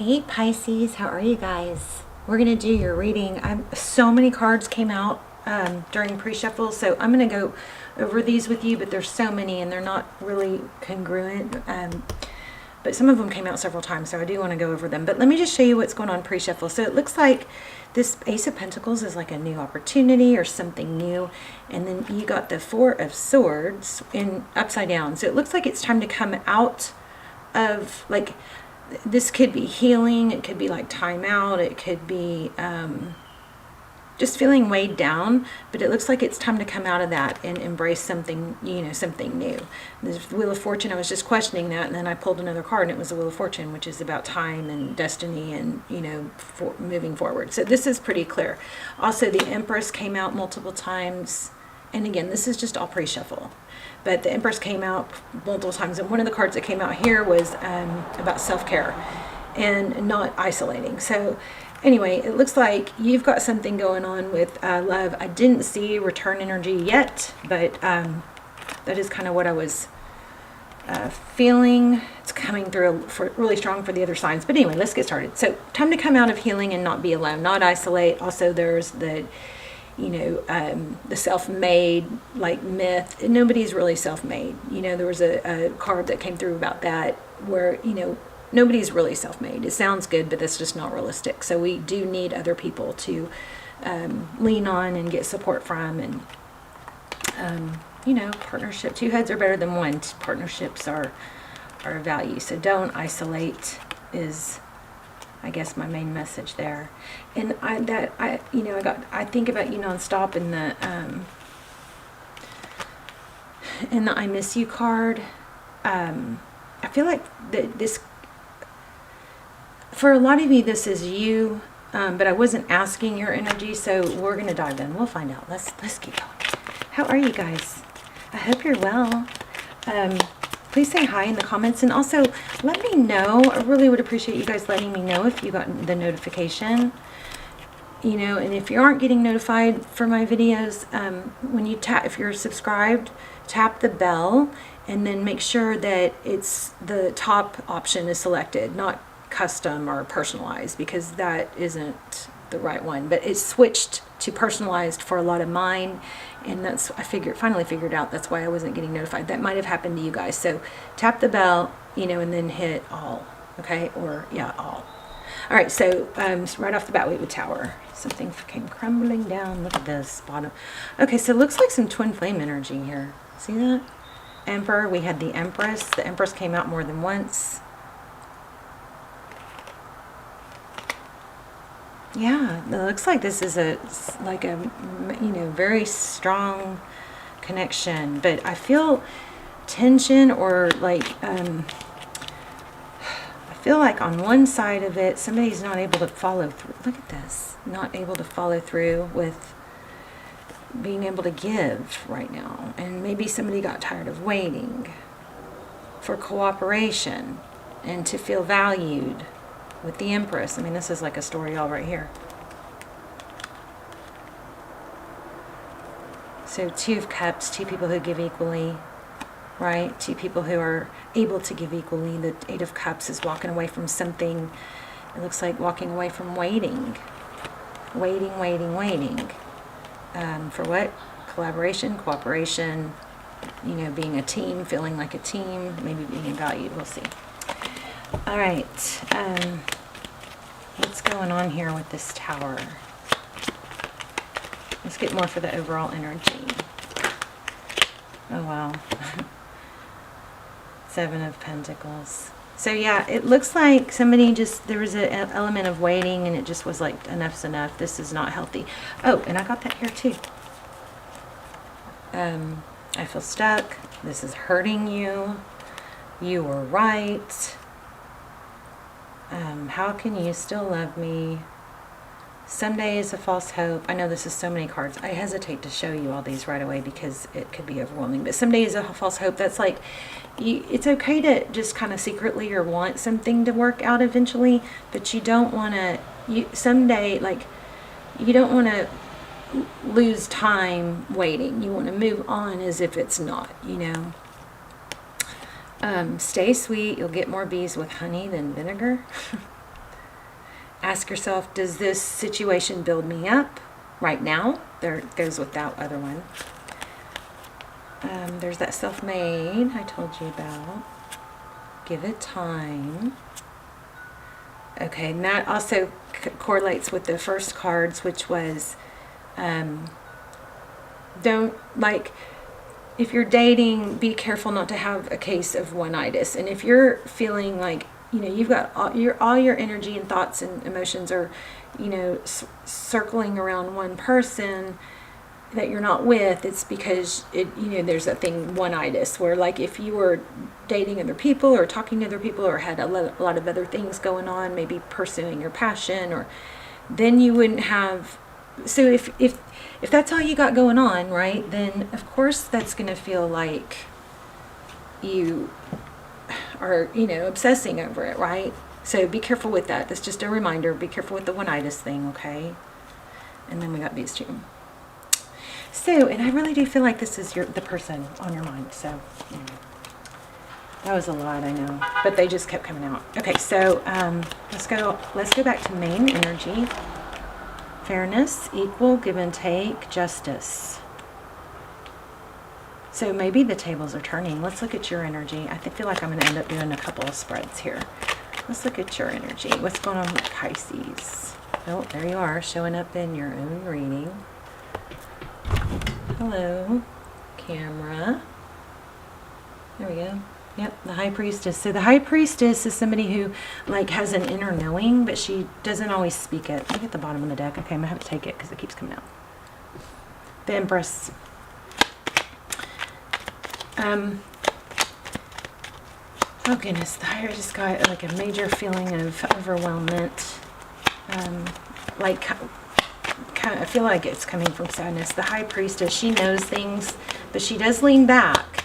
Hey Pisces, how are you guys? We're going to do your reading. So many cards came out during pre-shuffle, so I'm going to go over these with you, but there's so many and they're not really congruent. But some of them came out several times, so I do want to go over them. But let me just show you what's going on pre-shuffle. So it looks like this Ace of Pentacles is like a new opportunity or something new. And then you got the Four of Swords in upside down. So it looks like it's time to come out of, like, this could be healing, it could be like time out, it could be just feeling weighed down, but it looks like it's time to come out of that and embrace something, something new. The Wheel of Fortune, I was just questioning that, and then I pulled another card, and it was the Wheel of Fortune, which is about time and destiny and, moving forward. So this is pretty clear. Also, the Empress came out multiple times. And again, this is just all pre-shuffle. But the Empress came out multiple times. And one of the cards that came out here was about self-care and not isolating. So anyway, it looks like you've got something going on with love. I didn't see return energy yet, but that is kind of what I was feeling. It's coming through really strong for the other signs. But anyway, let's get started. So time to come out of healing and not be alone, not isolate. Also, there's the the self-made myth. Nobody's really self-made. There was a card that came through about that where, nobody's really self-made. It sounds good, but that's just not realistic. So we do need other people to lean on and get support from. And, partnership. Two heads are better than one. Partnerships are a value. So don't isolate is, I guess, my main message there. And I think about you nonstop in the I miss you card. I feel like this, for a lot of you, this is you, but I wasn't asking your energy, so we're gonna dive in. We'll find out. Let's keep going. How are you guys? I hope you're well. Please say hi in the comments, and also let me know. I really would appreciate you guys letting me know if you got the notification. And if you aren't getting notified for my videos, when you if you're subscribed, tap the bell, and then make sure that it's the top option is selected, not custom or personalized, because that isn't the right one. But it's switched to personalized for a lot of mine, and that's, finally figured out that's why I wasn't getting notified. That might have happened to you guys. So tap the bell, and then hit all, okay? Or yeah, all. All right, so right off the bat, we have a Tower. Something came crumbling down. Look at this bottom. Okay, so it looks like some twin flame energy here. See that? Emperor, we had the Empress. The Empress came out more than once. Yeah, it looks like this is a very strong connection, but I feel tension, or I feel like on one side of it, somebody's not able to follow through. Look at this. Not able to follow through with being able to give right now. And maybe somebody got tired of waiting for cooperation and to feel valued with the Empress. I mean, this is like a story all right here. So Two of Cups, two people who give equally. Right? Two people who are able to give equally. The Eight of Cups is walking away from something. It looks like walking away from waiting. Waiting. For what? Collaboration, cooperation, being a team, feeling like a team, maybe being valued. We'll see. All right. What's going on here with this Tower? Let's get more for the overall energy. Oh, wow. Seven of Pentacles. So yeah, it looks like somebody there was an element of waiting, and it just was like, enough's enough. This is not healthy. Oh, and I got that here too. I feel stuck. This is hurting you. You were right. How can you still love me? Someday is a false hope. I know this is so many cards. I hesitate to show you all these right away because it could be overwhelming. But someday is a false hope. That's like, it's okay to just kind of secretly or want something to work out eventually, but you don't want to, someday, you don't want to lose time waiting. You want to move on as if it's not, Stay sweet. You'll get more bees with honey than vinegar. Ask yourself, does this situation build me up right now? There it goes with that other one. There's that self-made I told you about. Give it time. Okay, and that also correlates with the first cards, which was don't, like, if you're dating, be careful not to have a case of one-itis. And if you're feeling like, you know, you've got all your energy and thoughts and emotions are, you know, circling around one person that you're not with, it's because you know, there's that thing, one-itis, where like if you were dating other people or talking to other people or had a lot of other things going on, maybe pursuing your passion, or then you wouldn't have. So if that's all you got going on, right, then of course that's going to feel like you are, you know, obsessing over it, right? So be careful with that. That's just a reminder. Be careful with the one-itis thing, okay? And then we got these two. So, and I really do feel like this is the person on your mind. So, yeah. That was a lot, I know, but they just kept coming out. Okay, so let's go back to main energy. Fairness, equal, give and take, justice. So maybe the tables are turning. Let's look at your energy. I feel like I'm going to end up doing a couple of spreads here. Let's look at your energy. What's going on with Pisces? Oh, there you are, showing up in your own reading. Hello, camera. There we go. Yep, the High Priestess. So the High Priestess is somebody who like has an inner knowing, but she doesn't always speak it. Look at the bottom of the deck. Okay, I'm gonna have to take it because it keeps coming out. The Empress. Oh goodness, I just got like a major feeling of overwhelmment. I feel like it's coming from sadness. The High Priestess, she knows things, but she does lean back.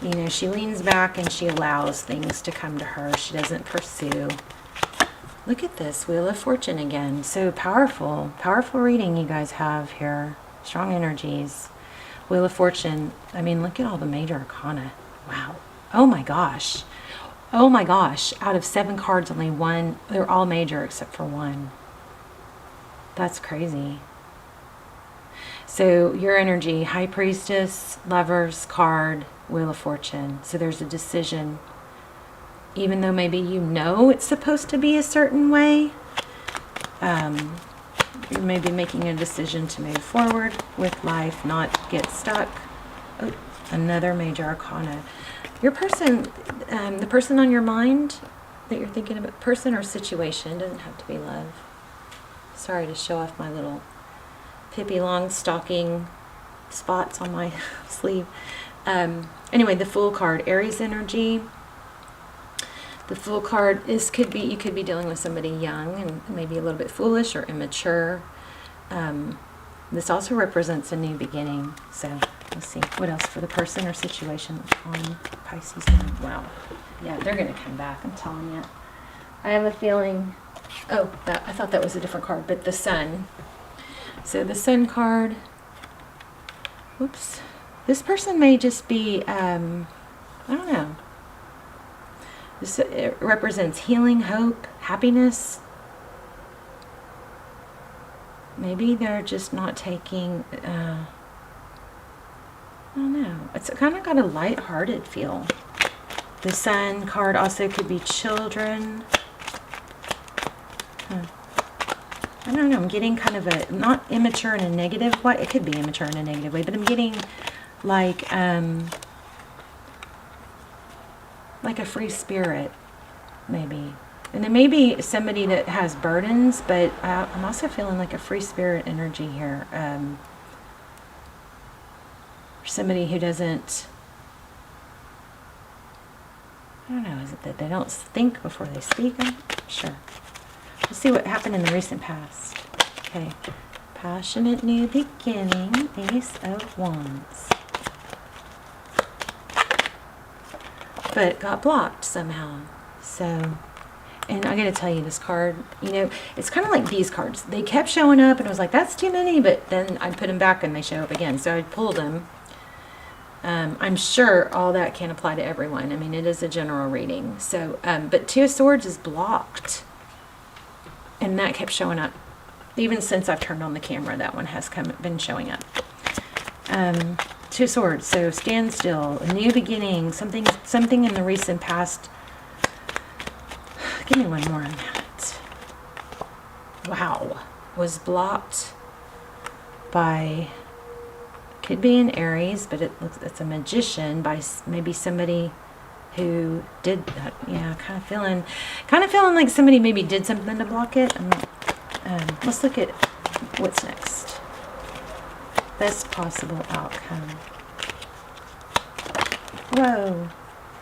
You know, she leans back and she allows things to come to her. She doesn't pursue. Look at this, Wheel of Fortune again. So powerful, powerful reading you guys have here. Strong energies. Wheel of Fortune. I mean, look at all the major arcana. Wow. Oh my gosh. Oh my gosh. Out of 7 cards, only one. They're all major except for one. That's crazy. So your energy, High Priestess, Lovers card, Wheel of Fortune. So there's a decision. Even though maybe you know it's supposed to be a certain way, you may be making a decision to move forward with life, not get stuck. Oh, another major arcana. Your person, the person on your mind that you're thinking about, person or situation, doesn't have to be love. Sorry to show off my little Pippi Longstocking spots on my sleeve. Anyway, the Fool card, Aries energy. The Fool card you could be dealing with somebody young and maybe a little bit foolish or immature. This also represents a new beginning. So let's see what else for the person or situation on Pisces. Wow, yeah, they're gonna come back. I'm telling you. I have a feeling. Oh, I thought that was a different card, but the Sun. So the Sun card. Whoops. This person may just be, I don't know. It represents healing, hope, happiness. Maybe they're just not taking, I don't know. It's kind of got a light-hearted feel. The Sun card also could be children. I don't know. I'm getting kind of a, not immature in a negative way. It could be immature in a negative way, but I'm getting like a free spirit, maybe. And there may be somebody that has burdens, but I'm also feeling like a free spirit energy here. Somebody who doesn't, I don't know, is it that they don't think before they speak? I'm not sure. Let's see what happened in the recent past. Okay. Passionate new beginning, Ace of Wands. But got blocked somehow. So, and I gotta tell you, this card, you know, it's kind of like these cards. They kept showing up and I was like, that's too many, but then I put them back and they show up again. So I pulled them. I'm sure all that can't apply to everyone. I mean, it is a general reading. So, but Two of Swords is blocked. And that kept showing up. Even since I've turned on the camera, that one has been showing up. Two of Swords, so stand still, a new beginning, something in the recent past. Give me one more on that. Wow. Was blocked by, could be an Aries, but it's a Magician, by maybe somebody who did that. Yeah, kind of feeling like somebody maybe did something to block it. Let's look at what's next. Best possible outcome. Whoa.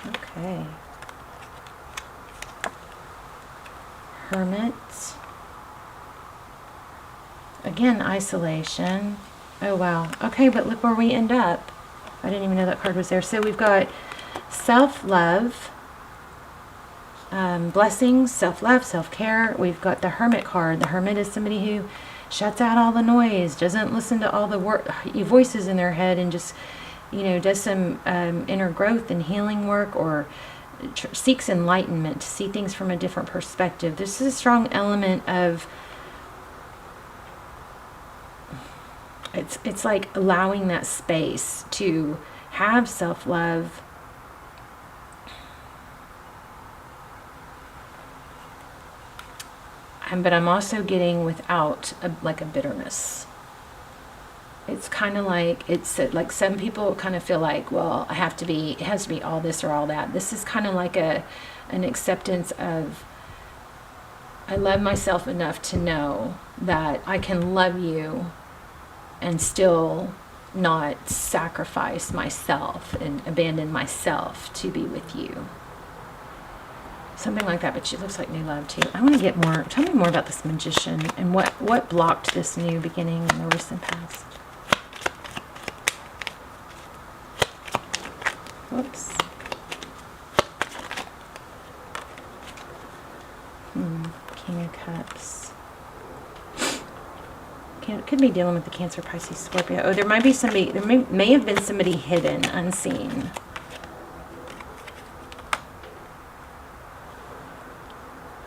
Okay. Hermit. Again, isolation. Oh, wow. Okay, but look where we end up. I didn't even know that card was there. So we've got self-love, blessings, self-love, self-care. We've got the Hermit card. The Hermit is somebody who shuts out all the noise, doesn't listen to all the voices in their head, and just, does some inner growth and healing work, or seeks enlightenment to see things from a different perspective. This is a strong element of, it's like allowing that space to have self-love. But I'm also getting without a bitterness. It's kind of like, it's like some people kind of feel like, well, it has to be all this or all that. This is kind of like an acceptance of, I love myself enough to know that I can love you and still not sacrifice myself and abandon myself to be with you. Something like that, but she looks like new love too. I want to get more. Tell me more about this Magician and what blocked this new beginning in the recent past. Whoops. King of Cups. Could be dealing with the Cancer, Pisces, Scorpio. Oh, there might be somebody. There may have been somebody hidden, unseen.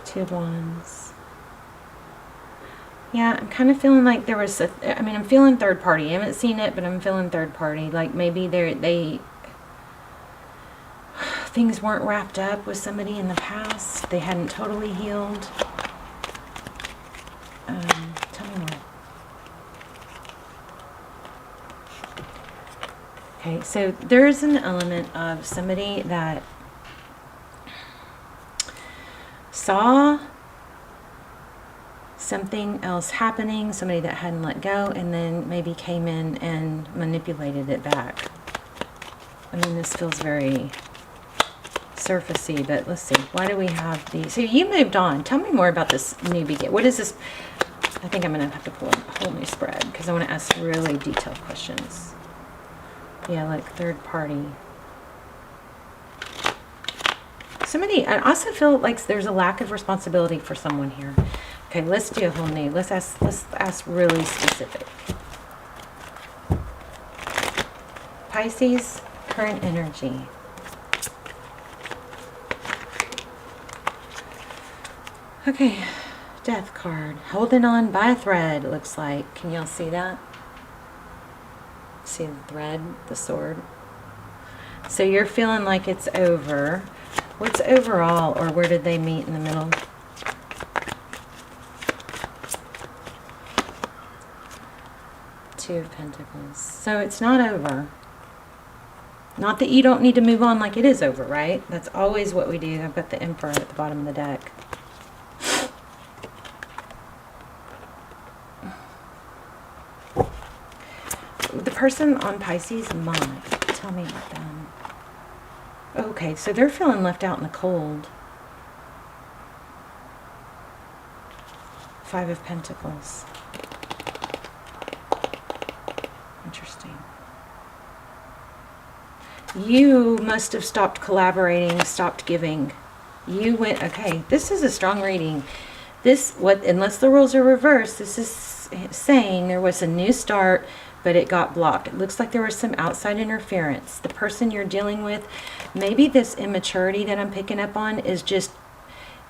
Two of Wands. Yeah, I'm kind of feeling like there was I'm feeling third party. I haven't seen it, but I'm feeling third party. Like maybe things weren't wrapped up with somebody in the past. They hadn't totally healed. Tell me more. Okay, so there's an element of somebody that saw something else happening, somebody that hadn't let go, and then maybe came in and manipulated it back. I mean, this feels very surfacey, but let's see. Why do we have these? So you moved on. Tell me more about this new begin. What is this? I think I'm going to have to pull a whole new spread because I want to ask really detailed questions. Yeah, like third party. Somebody, I also feel like there's a lack of responsibility for someone here. Okay, let's do a whole new. Let's ask really specific. Pisces, current energy. Okay, Death card. Holding on by a thread, it looks like. Can y'all see that? See the thread, the sword? So you're feeling like it's over. What's overall, or where did they meet in the middle? Two of Pentacles. So it's not over. Not that you don't need to move on like it is over, right? That's always what we do. I've got the Emperor at the bottom of the deck. The person on Pisces' mind. Tell me about them. Okay, so they're feeling left out in the cold. Five of Pentacles. Interesting. You must have stopped collaborating, stopped giving. You went, okay, this is a strong reading. Unless the roles are reversed, this is saying there was a new start, but it got blocked. It looks like there was some outside interference. The person you're dealing with, maybe this immaturity that I'm picking up on is just,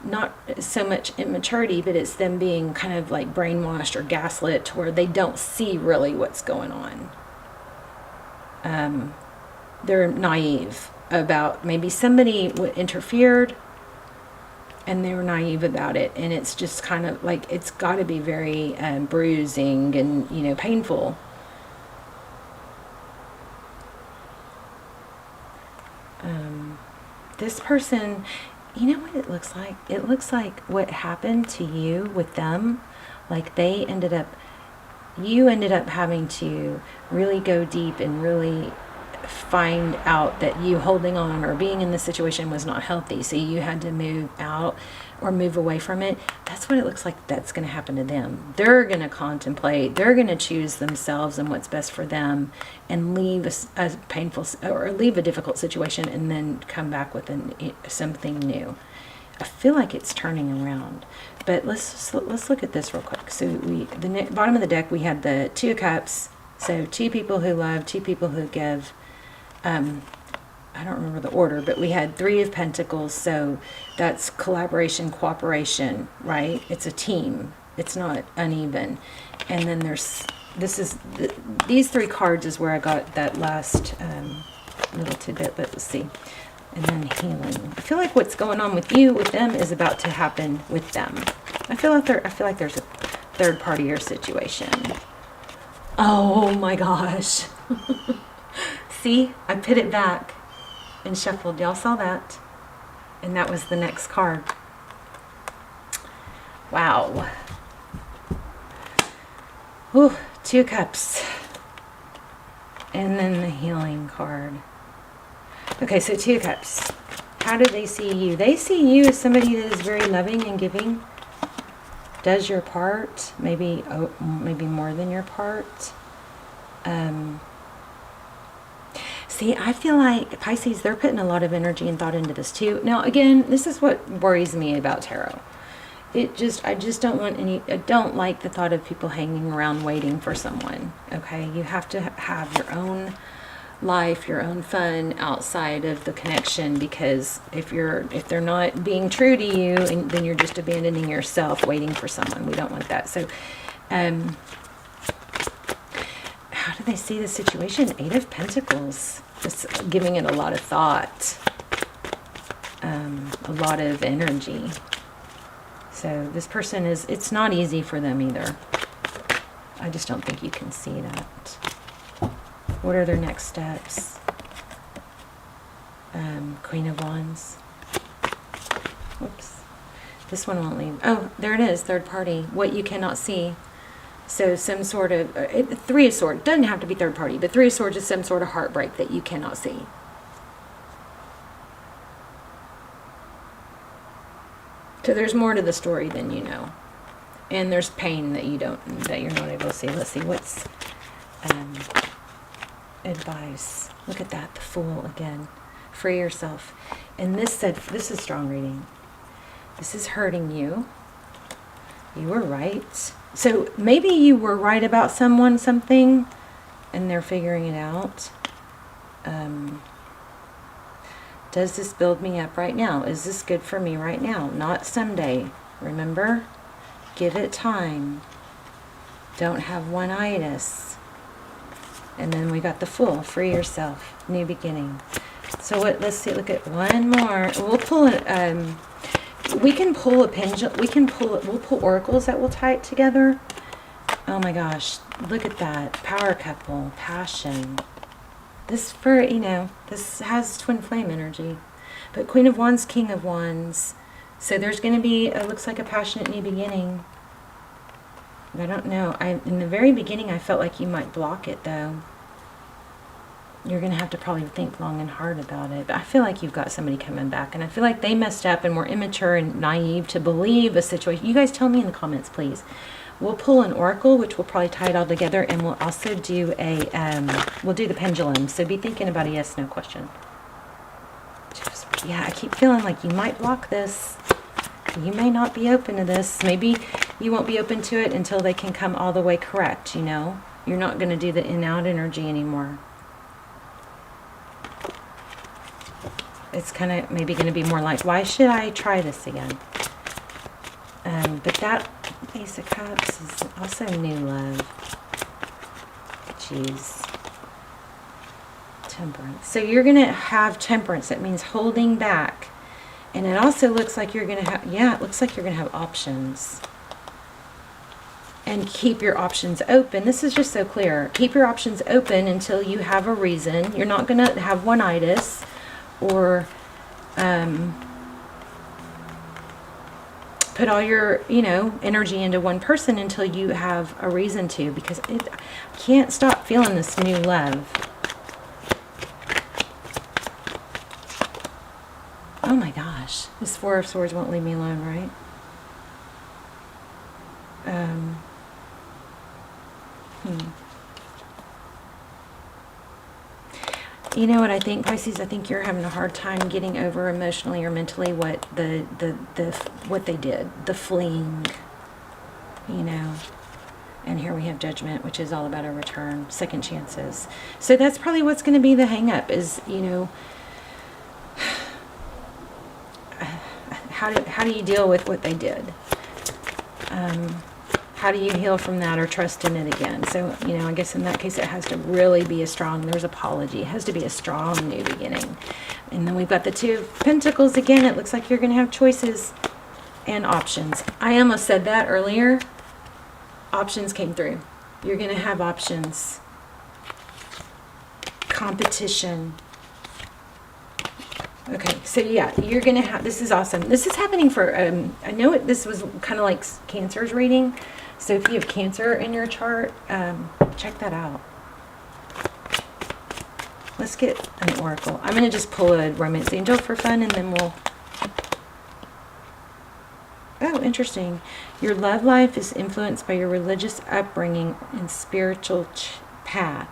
not so much immaturity, but it's them being kind of like brainwashed or gaslit to where they don't see really what's going on. They're naive about maybe somebody interfered and they were naive about it, and it's just kind of like it's got to be very bruising and, you know, painful. This person, you know what it looks like? It looks like what happened to you with them. Like you ended up having to really go deep and really find out that you holding on or being in this situation was not healthy. So you had to move out or move away from it. That's what it looks like that's going to happen to them. They're going to contemplate, they're going to choose themselves and what's best for them, and leave a painful or leave a difficult situation and then come back with something new. I feel like it's turning around, but let's look at this real quick. So the bottom of the deck, we had the Two of Cups. So 2 people who love, 2 people who give. I don't remember the order, but we had 3 of Pentacles, so that's collaboration, cooperation, right? It's a team. It's not uneven. And then these 3 cards is where I got that last little tidbit. Let's see. And then healing. I feel like what's going on with them is about to happen with them. I feel like there's a third party or situation. Oh my gosh. See, I put it back and shuffled. Y'all saw that? And that was the next card. Wow. Ooh, 2 cups. And then the healing card. Okay, so 2 cups. How do they see you? They see you as somebody that is very loving and giving. Does your part. Maybe more than your part. See, I feel like Pisces, they're putting a lot of energy and thought into this too. Now, again, this is what worries me about tarot. I just don't I don't like the thought of people hanging around waiting for someone. Okay, you have to have your own life, your own fun outside of the connection, because if they're not being true to you, and then you're just abandoning yourself waiting for someone. We don't want that. So, how do they see the situation? 8 of Pentacles. Just giving it a lot of thought. A lot of energy. So this person it's not easy for them either. I just don't think you can see that. What are their next steps? Queen of Wands. Whoops. This one won't leave. Oh, there it is. Third party. What you cannot see. So some sort of, 3 of Swords, doesn't have to be third party, but 3 of Swords is some sort of heartbreak that you cannot see. So there's more to the story than you know. And there's pain that you're not able to see. Let's see, what's advice? Look at that, the Fool again. Free yourself. And this is strong reading. This is hurting you. You were right. So maybe you were right about something, and they're figuring it out. Does this build me up right now? Is this good for me right now? Not someday. Remember? Give it time. Don't have one-itis. And then we got the Fool. Free yourself. New beginning. So let's see. Look at one more. We'll pull it. We can pull a pendulum. We'll pull oracles that will tie it together. Oh my gosh. Look at that. Power couple. Passion. This this has twin flame energy. But Queen of Wands, King of Wands. So there's going to be, it looks like a passionate new beginning. I don't know. In the very beginning, I felt like you might block it though. You're going to have to probably think long and hard about it. But I feel like you've got somebody coming back. And I feel like they messed up and were immature and naive to believe a situation. You guys tell me in the comments, please. We'll pull an oracle, which will probably tie it all together. And we'll also do we'll do the pendulum. So be thinking about a yes/no question. Yeah, I keep feeling like you might block this. You may not be open to this. Maybe you won't be open to it until they can come all the way correct, you know. You're not going to do the in-out energy anymore. It's kind of maybe going to be more like, why should I try this again? But that Ace of Cups is also new love. Jeez. Temperance. So you're going to have temperance. That means holding back. And it also looks like you're going to have, yeah, it looks like you're going to have options. And keep your options open. This is just so clear. Keep your options open until you have a reason. You're not going to have one-itis or put all your, energy into one person until you have a reason to, because I can't stop feeling this new love. Oh my gosh. This Four of Swords won't leave me alone, right? You know what I think, Pisces? I think you're having a hard time getting over emotionally or mentally what what they did, the fleeing, And here we have Judgment, which is all about a return, second chances. So that's probably what's going to be the hang up is, how do you deal with what they did? How do you heal from that or trust in it again? So, I guess in that case it has to really be there's apology. It has to be a strong new beginning. And then we've got the Two of Pentacles again. It looks like you're going to have choices and options. I almost said that earlier. Options came through. You're going to have options. Competition. Okay, so yeah, you're going to have, this is awesome. This is happening for, I know this was kind of like Cancer's reading. So if you have Cancer in your chart, check that out. Let's get an oracle. I'm going to just pull a romance angel for fun and then we'll... Oh, interesting. Your love life is influenced by your religious upbringing and spiritual path.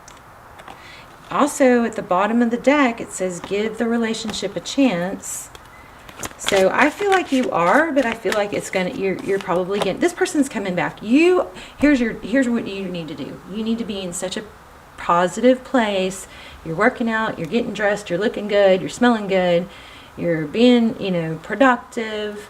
Also, at the bottom of the deck, it says, give the relationship a chance. So I feel like you are, but I feel like it's gonna. You're probably getting. This person's coming back. Here's what you need to do. You need to be in such a positive place. You're working out. You're getting dressed. You're looking good. You're smelling good. You're being, productive.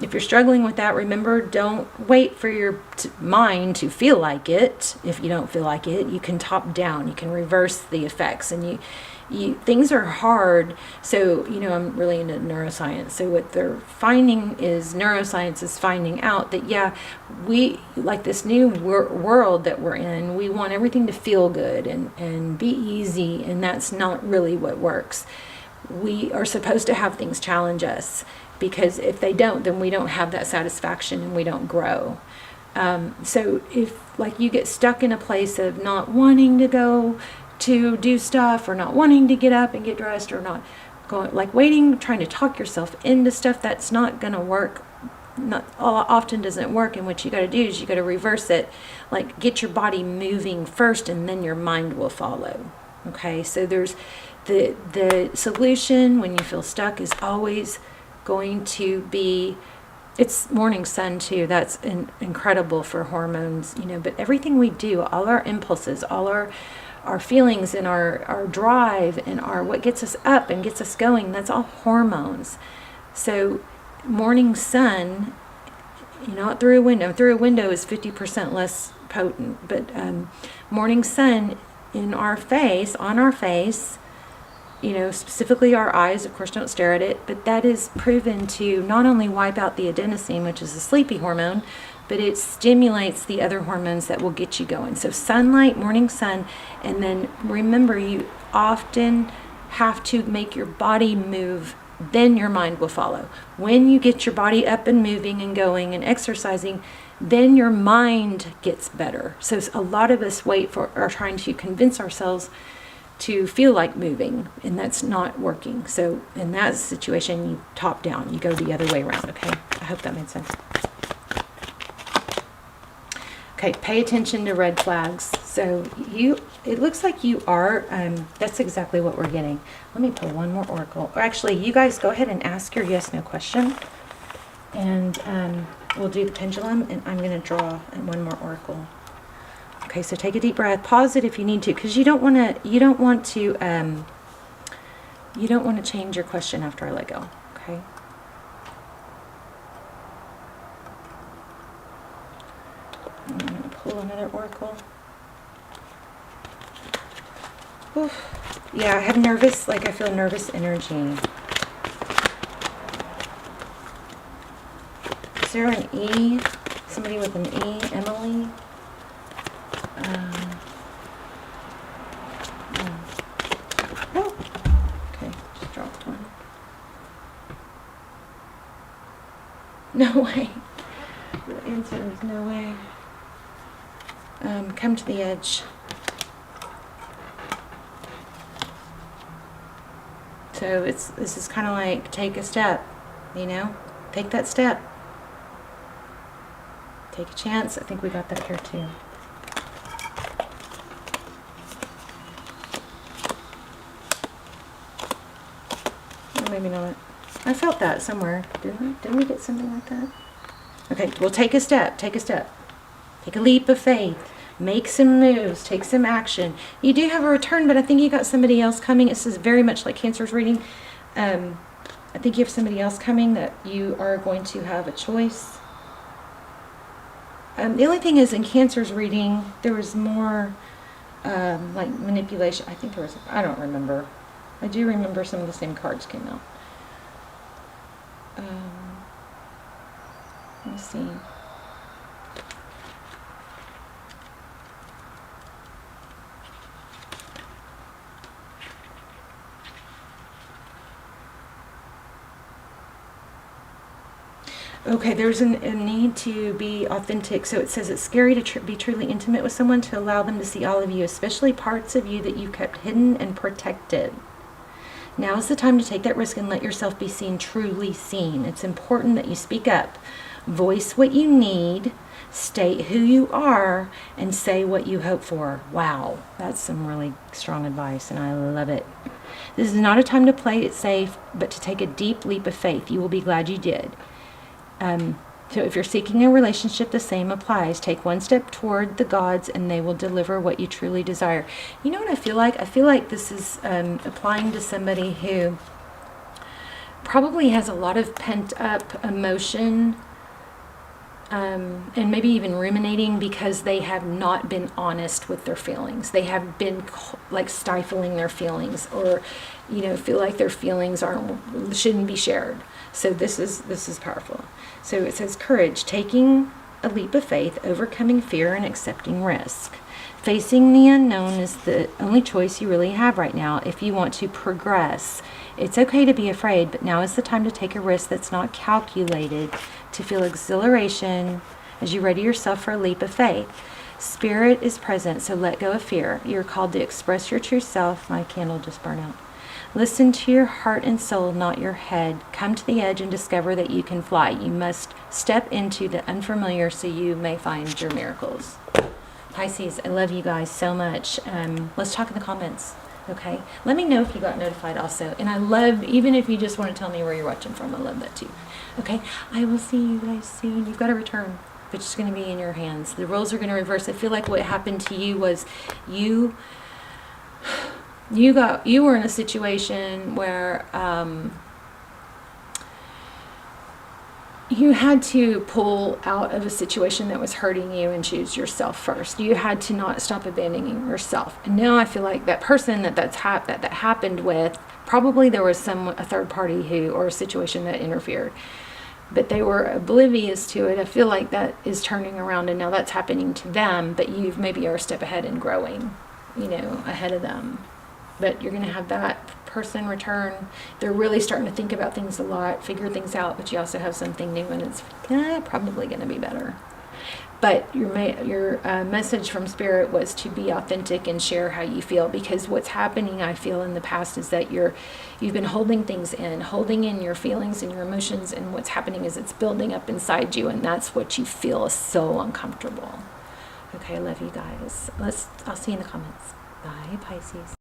If you're struggling with that, remember, don't wait for your mind to feel like it. If you don't feel like it, you can top down. You can reverse the effects. And things are hard. So, I'm really into neuroscience. So what they're finding is neuroscience is finding out that, yeah, we, like this new world that we're in, we want everything to feel good and be easy. And that's not really what works. We are supposed to have things challenge us. Because if they don't, then we don't have that satisfaction and we don't grow. So if you get stuck in a place of not wanting to go to do stuff or not wanting to get up and get dressed or not going, waiting, trying to talk yourself into stuff that's not going to work, often doesn't work. And what you got to do is you got to reverse it, get your body moving first and then your mind will follow. Okay, so there's the solution when you feel stuck is always going to be, it's morning sun too. That's incredible for hormones, but everything we do, all our impulses, all our feelings and our drive and what gets us up and gets us going, that's all hormones. So morning sun, not through a window. Through a window is 50% less potent, but morning sun on our face, specifically our eyes, of course, don't stare at it, but that is proven to not only wipe out the adenosine, which is a sleepy hormone, but it stimulates the other hormones that will get you going. So sunlight, morning sun, and then remember, you often have to make your body move, then your mind will follow. When you get your body up and moving and going and exercising, then your mind gets better. So a lot of us are trying to convince ourselves to feel like moving, and that's not working. So in that situation, you top down, you go the other way around. Okay, I hope that made sense. Okay, pay attention to red flags. So it looks like you are, that's exactly what we're getting. Let me pull one more oracle. Or actually, you guys go ahead and ask your yes, no question. And we'll do the pendulum, and I'm going to draw one more oracle. Okay, so take a deep breath. Pause it if you need to, because you don't want to change your question after I let go. Okay. I'm going to pull another oracle. Oof. Yeah, I have nervous, like I feel nervous energy. Is there an E? Somebody with an E? Emily? Oh, okay, just dropped one. No way. The answer is no way. Come to the edge. So this is kind of like take a step, you know? Take that step. Take a chance. I think we got that here too. Or maybe not. I felt that somewhere. Didn't we get something like that? Okay, well, take a step. Take a step. Take a leap of faith. Make some moves. Take some action. You do have a return, but I think you got somebody else coming. This is very much like Cancer's reading. I think you have somebody else coming that you are going to have a choice. The only thing is, in Cancer's reading, there was more like manipulation. I think there was, I don't remember. I do remember some of the same cards came out. Let me see. Okay, there's a need to be authentic. So it says it's scary to be truly intimate with someone, to allow them to see all of you, especially parts of you that you kept hidden and protected. Now is the time to take that risk and let yourself be seen, truly seen. It's important that you speak up, voice what you need, state who you are, and say what you hope for. Wow, that's some really strong advice, and I love it. This is not a time to play it safe, but to take a deep leap of faith. You will be glad you did. So if you're seeking a relationship, the same applies. Take one step toward the gods and they will deliver what you truly desire. You know what I feel like? I feel like this is applying to somebody who probably has a lot of pent up emotion, and maybe even ruminating because they have not been honest with their feelings. They have been like stifling their feelings, or feel like their feelings shouldn't be shared. So this is powerful. So it says courage, taking a leap of faith, overcoming fear, and accepting risk. Facing the unknown is the only choice you really have right now if you want to progress. It's okay to be afraid, but now is the time to take a risk that's not calculated, to feel exhilaration as you ready yourself for a leap of faith. Spirit is present, so let go of fear. You're called to express your true self. My candle just burned out. Listen to your heart and soul, not your head. Come to the edge and discover that you can fly. You must step into the unfamiliar so you may find your miracles. Pisces, I love you guys so much. Let's talk in the comments, okay? Let me know if you got notified also. And I love, even if you just want to tell me where you're watching from, I love that too. Okay, I will see you guys soon. You've got a return, but it's going to be in your hands. The roles are going to reverse. I feel like what happened to you was you were in a situation where you had to pull out of a situation that was hurting you and choose yourself first. You had to not stop abandoning yourself. And now I feel like that person that happened with, probably there was a third party or a situation that interfered, but they were oblivious to it. I feel like that is turning around and now that's happening to them, but you maybe are a step ahead and growing, ahead of them. But you're going to have that person return. They're really starting to think about things a lot, figure things out, but you also have something new and it's probably going to be better. But your message from Spirit was to be authentic and share how you feel, because what's happening, I feel, in the past is that you've been holding things in, holding in your feelings and your emotions, and what's happening is it's building up inside you, and that's what you feel is so uncomfortable. Okay, I love you guys. I'll see you in the comments. Bye, Pisces.